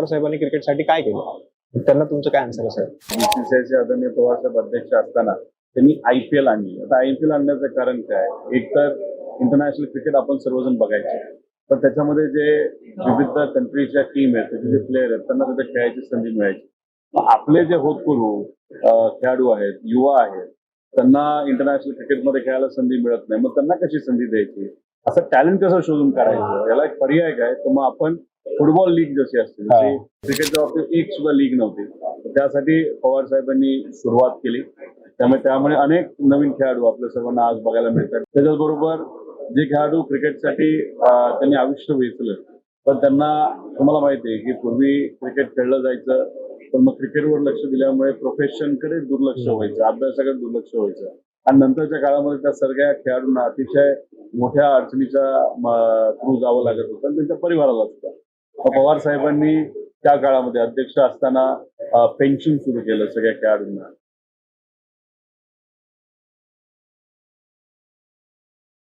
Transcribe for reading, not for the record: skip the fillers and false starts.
साहेबांनी क्रिकेटसाठी काय केलं, त्यांना तुमचं काय आन्सर असेल? बीसीसीआयचे आदरणीय पवार साहेब अध्यक्ष असताना त्यांनी IPL आणली. आता IPL आणण्याचं कारण काय, एक तर इंटरनॅशनल क्रिकेट आपण सर्वजण बघायचे, पण त्याच्यामध्ये जे विविध कंट्रीच्या टीम आहेत, त्याचे जे प्लेयर आहेत, त्यांना तिथे खेळायची संधी मिळायची. आपले जे होतकरू खेळाडू आहेत, युवा आहेत, त्यांना इंटरनॅशनल क्रिकेटमध्ये खेळायला संधी मिळत नाही. मग त्यांना कशी संधी द्यायची, असं टॅलेंट कसं शोधून काढायचं, याला एक पर्याय काय, तर मग आपण फुटबॉल लीग जशी असते, जशी क्रिकेटच्या बाबतीत एक सुद्धा लीग नव्हती, त्यासाठी पवार साहेबांनी सुरुवात केली. त्यामुळे अनेक नवीन खेळाडू आपल्या सर्वांना आज बघायला मिळतात. त्याच्याचबरोबर जे खेळाडू क्रिकेटसाठी त्यांनी आयुष्य वेचलं, पण त्यांना तुम्हाला माहिती आहे की पूर्वी क्रिकेट खेळलं जायचं, पण मग क्रिकेटवर लक्ष दिल्यामुळे प्रोफेशनकडे दुर्लक्ष व्हायचं, अभ्यासाकडे दुर्लक्ष व्हायचं, आणि नंतरच्या काळामध्ये त्या सगळ्या खेळाडूंना अतिशय मोठ्या अडचणीच्या थ्रू जावं लागत होतं आणि त्यांच्या परिवाराला सुद्धा. पवार साहेबांनी त्या काळामध्ये अध्यक्ष असताना पेन्शन सुरू केलं सगळ्या खेळाडूंना.